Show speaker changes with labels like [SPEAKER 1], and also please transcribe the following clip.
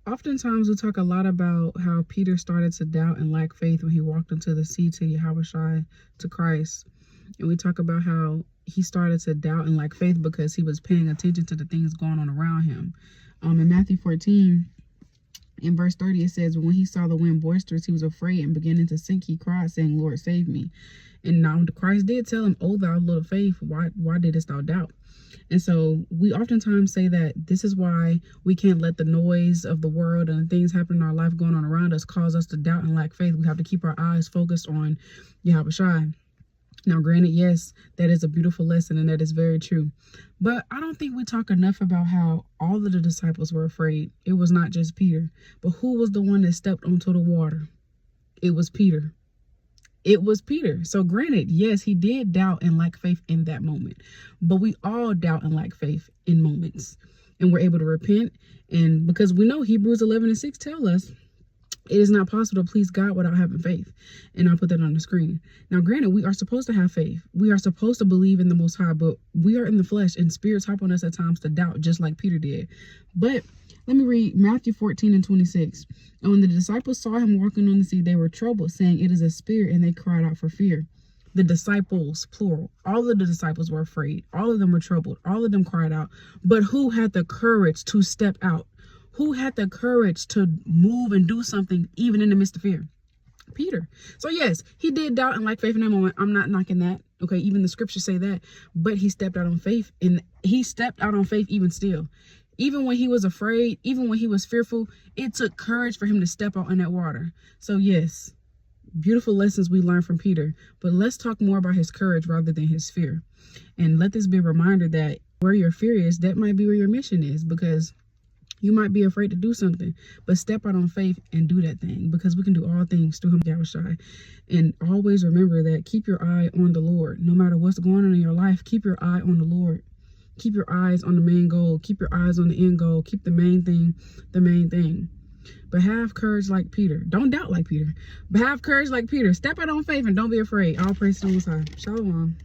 [SPEAKER 1] Oftentimes we talk a lot about how Peter started to doubt and lack faith when he walked into the sea to Yahawashi, to Christ. And we talk about how he started to doubt and lack faith because he was paying attention to the things going on around him. In Matthew 14, in verse 30, it says, when he saw the wind boisterous, he was afraid, and beginning to sink, he cried, saying, Lord, save me. And now Christ did tell him, oh, thou little faith, why didst thou doubt? And so we oftentimes say that this is why we can't let the noise of the world and things happening in our life going on around us cause us to doubt and lack faith. We have to keep our eyes focused on Yahawashi. Now, granted, yes, that is a beautiful lesson, and that is very true. But I don't think we talk enough about how all of the disciples were afraid. It was not just Peter. But who was the one that stepped onto the water? It was Peter. It was Peter. So granted, yes, he did doubt and lack faith in that moment. But we all doubt and lack faith in moments. And we're able to repent. And because we know Hebrews 11:6 tell us, it is not possible to please God without having faith. And I'll put that on the screen. Now, granted, we are supposed to have faith. We are supposed to believe in the Most High, but we are in the flesh, and spirits hop on us at times to doubt, just like Peter did. But let me read Matthew 14:26. And when the disciples saw him walking on the sea, they were troubled, saying, it is a spirit, and they cried out for fear. The disciples, plural, all of the disciples were afraid. All of them were troubled. All of them cried out. But who had the courage to step out? Who had the courage to move and do something even in the midst of fear? Peter. So yes, he did doubt and lack faith in that moment. I'm not knocking that. Okay, even the scriptures say that. But he stepped out on faith, and he stepped out on faith even still. Even when he was afraid, even when he was fearful, it took courage for him to step out in that water. So yes, beautiful lessons we learned from Peter. But let's talk more about his courage rather than his fear. And let this be a reminder that where your fear is, that might be where your mission is, because you might be afraid to do something, but step out on faith and do that thing, because we can do all things through him, Yahawashi. And always remember that keep your eye on the Lord. No matter what's going on in your life, keep your eye on the Lord. Keep your eyes on the main goal. Keep your eyes on the end goal. Keep the main thing the main thing. But have courage like Peter. Don't doubt like Peter, but have courage like Peter. Step out on faith and don't be afraid. All praise to the Most High. Shalom.